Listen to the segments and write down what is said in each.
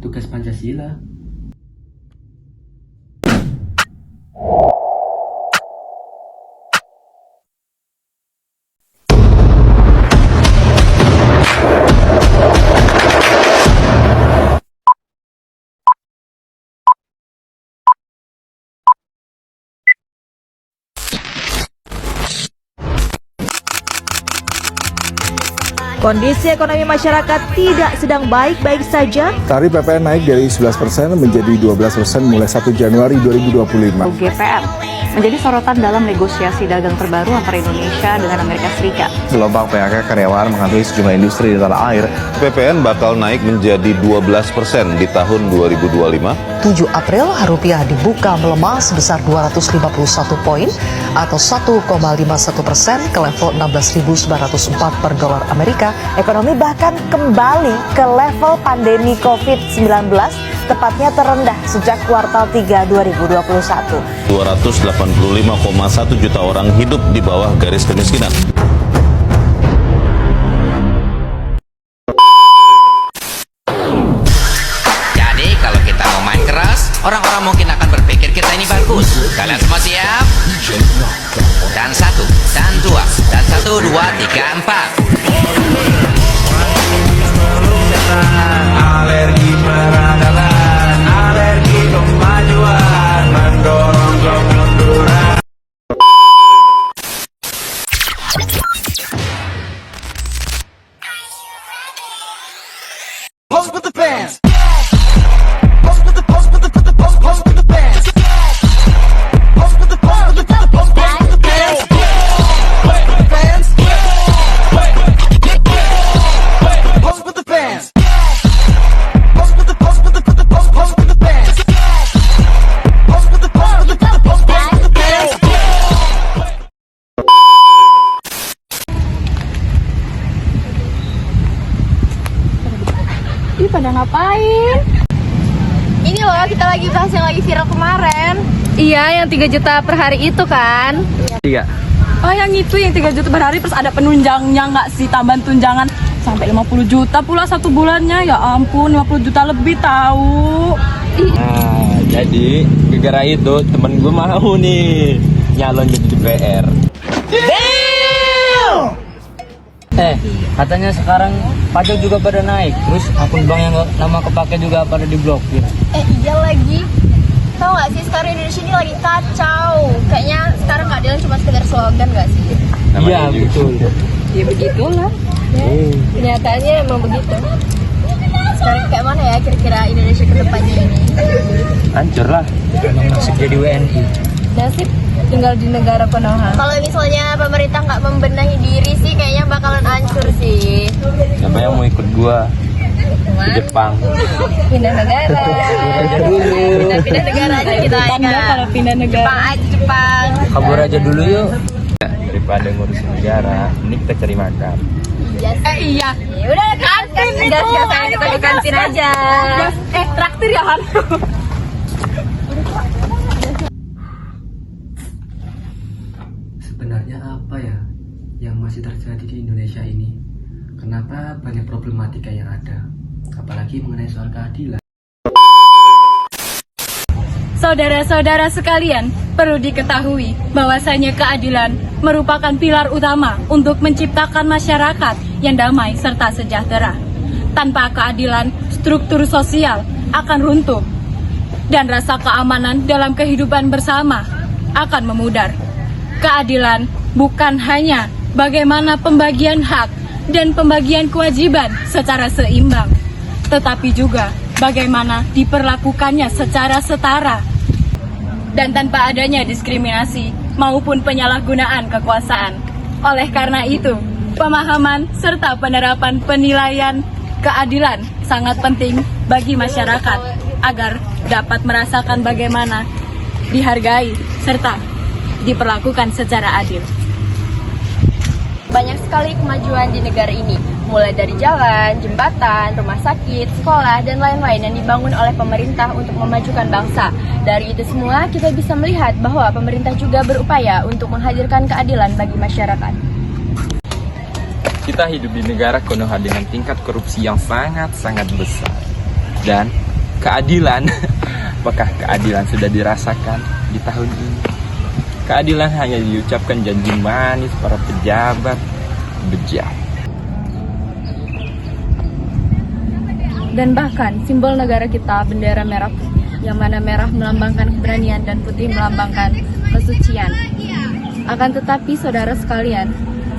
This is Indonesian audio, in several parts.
tugas Pancasila. Kondisi ekonomi masyarakat tidak sedang baik-baik saja. Tarif PPN naik dari 11% menjadi 12% mulai 1 Januari 2025. GPR menjadi sorotan dalam negosiasi dagang terbaru antara Indonesia dengan Amerika Serikat. Gelombang PHK karyawan menghantui sejumlah industri di tanah air. PPN bakal naik menjadi 12% di tahun 2025. 7 April rupiah dibuka melemah sebesar 251 poin atau 1,51% ke level 16.904 per dolar Amerika. Ekonomi bahkan kembali ke level pandemi COVID-19, tepatnya terendah sejak kuartal 3 2021. 285,1 juta orang hidup di bawah garis kemiskinan. Jadi kalau kita mau main keras, orang-orang mungkin akan berpikir kita ini bagus. Kalian semua siap? Dan 1, dan 2, dan 1, 2, 3, 4. Alergi peradaban, alergi kemajuan, mendorong kemunduran. Post with the fans. Post with the post with the post with the fans. Post with the post with the post with the fans. Post with the fans. Post with the fans. Post with the post with the post with the fans. Post with the post with the post with the fans. Ih, pada ngapain? Ini loh, kita lagi bahas yang lagi viral kemarin. Iya, yang 3 juta per hari itu kan? 3. Oh, yang itu yang 3 juta per hari, terus ada penunjangnya nggak sih, tambahan tunjangan sampai 50 juta pula 1 bulannya. Ya ampun, 50 juta lebih tahu. Nah, jadi gara-gara itu temen gue mau nih nyalon jadi DPR. Katanya sekarang pajak juga pada naik, terus akun bank yang nama kepake juga pada diblokir. Iya lagi. Tahu nggak sih sekarang Indonesia ini lagi kacau. Kayaknya sekarang keadilan cuma sekedar slogan nggak sih? Iya betul. Ya begitulah. Kenyataannya emang begitu. Sekarang kayak mana ya kira-kira Indonesia ke depannya ini? Hancur lah. Emang nasib jadi WNI. Nasib tinggal di negara Konoha. Kalau misalnya pemerintah nggak membenahi diri sih, kayaknya bakalan hancur sih. Siapa yang mau ikut gua ke Jepang? Pindah negara. Pindah negara aja kita Kalau pindah negara. Jepang aja Jepang. Kabur aja dulu yuk. Daripada ngurusin negara, ini kita cari makan. Iya. Udah kantin itu. Gas kita di kantin aja. Traktir ya Han. Sebenarnya apa ya yang masih terjadi di Indonesia ini? Kenapa banyak problematika yang ada? Apalagi mengenai soal keadilan. Saudara-saudara sekalian, perlu diketahui bahwasanya keadilan merupakan pilar utama untuk menciptakan masyarakat yang damai serta sejahtera. Tanpa keadilan, struktur sosial akan runtuh dan rasa keamanan dalam kehidupan bersama akan memudar. Keadilan bukan hanya bagaimana pembagian hak dan pembagian kewajiban secara seimbang, tetapi juga bagaimana diperlakukannya secara setara dan tanpa adanya diskriminasi maupun penyalahgunaan kekuasaan. Oleh karena itu, pemahaman serta penerapan penilaian keadilan sangat penting bagi masyarakat agar dapat merasakan bagaimana dihargai serta diperlakukan secara adil. Banyak sekali kemajuan di negara ini, mulai dari jalan, jembatan, rumah sakit, sekolah, dan lain-lain yang dibangun oleh pemerintah untuk memajukan bangsa. Dari itu semua, kita bisa melihat bahwa pemerintah juga berupaya untuk menghadirkan keadilan bagi masyarakat. Kita hidup di negara Konoha dengan tingkat korupsi yang sangat-sangat besar. Dan keadilan. Apakah keadilan sudah dirasakan di tahun ini? Keadilan hanya diucapkan janji manis para pejabat bejat. Dan bahkan simbol negara kita, bendera merah putih, yang mana merah melambangkan keberanian dan putih melambangkan kesucian. Akan tetapi saudara sekalian,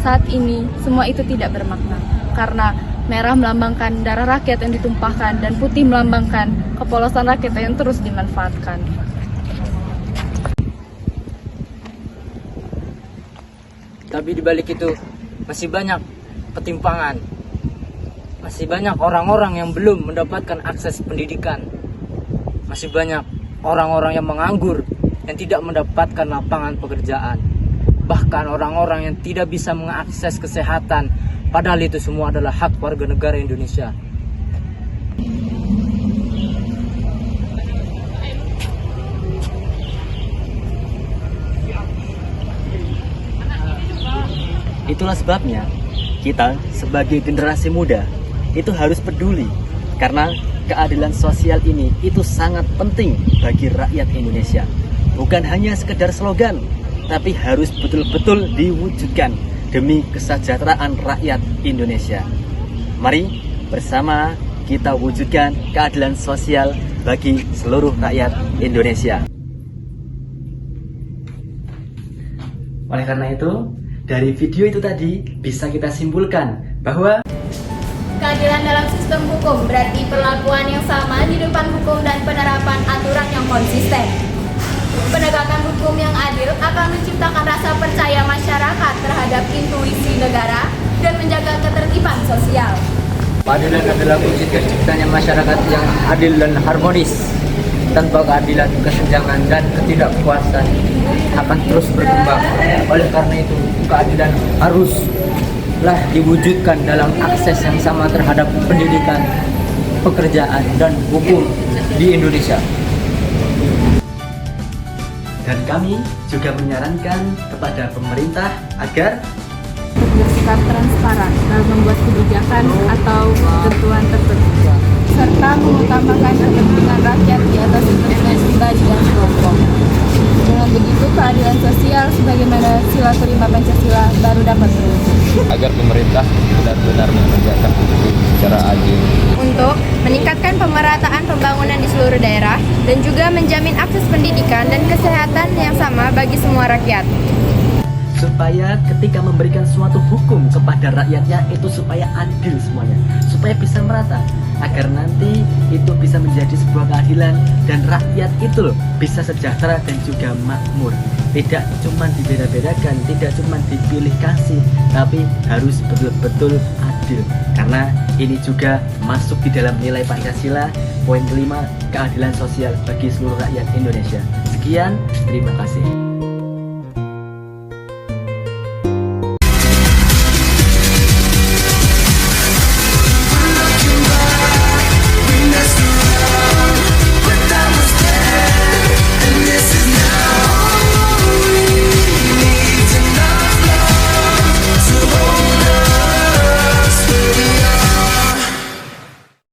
saat ini semua itu tidak bermakna, karena merah melambangkan darah rakyat yang ditumpahkan dan putih melambangkan kepolosan rakyat yang terus dimanfaatkan. Tapi di balik itu masih banyak ketimpangan. Masih banyak orang-orang yang belum mendapatkan akses pendidikan. Masih banyak orang-orang yang menganggur, yang tidak mendapatkan lapangan pekerjaan. Bahkan orang-orang yang tidak bisa mengakses kesehatan, padahal itu semua adalah hak warga negara Indonesia. Itulah sebabnya kita sebagai generasi muda itu harus peduli, karena keadilan sosial ini itu sangat penting bagi rakyat Indonesia. Bukan hanya sekedar slogan, tapi harus betul-betul diwujudkan demi kesejahteraan rakyat Indonesia. Mari bersama kita wujudkan keadilan sosial bagi seluruh rakyat Indonesia. Oleh karena itu, dari video itu tadi bisa kita simpulkan bahwa Keadilan dalam sistem hukum berarti perlakuan yang sama di depan hukum dan penerapan aturan yang konsisten. Penegakan hukum yang adil akan menciptakan rasa percaya masyarakat terhadap intuisi negara dan menjaga ketertiban sosial. Keadilan adalah kunci terciptanya masyarakat yang adil dan harmonis. Tanpa keadilan, kesenjangan dan ketidakpuasan akan terus berkembang. Oleh karena itu, keadilan haruslah diwujudkan dalam akses yang sama terhadap pendidikan, pekerjaan, dan hukum di Indonesia. dan kami juga menyarankan kepada pemerintah agar bersikap transparan dalam membuat kebijakan atau ketentuan tertentu, serta mengutamakan kepentingan rakyat di atas kepentingan pribadi dan kelompok. Dengan begitu, keadilan sosial sebagaimana sila kelima Pancasila baru dapat terwujud. Agar pemerintah benar-benar menegakkan hukum secara adil. Untuk meningkatkan pemerataan pembangunan di seluruh daerah dan juga menjamin akses pendidikan dan kesehatan yang sama bagi semua rakyat. Supaya ketika memberikan suatu hukum kepada rakyatnya itu supaya adil semuanya, supaya bisa merata, agar nanti itu bisa menjadi sebuah keadilan dan rakyat itu loh bisa sejahtera dan juga makmur. Tidak cuma dibeda-bedakan, tidak cuma dipilih kasih, tapi harus betul-betul adil. Karena ini juga masuk di dalam nilai Pancasila, poin kelima, keadilan sosial bagi seluruh rakyat Indonesia. Sekian, terima kasih.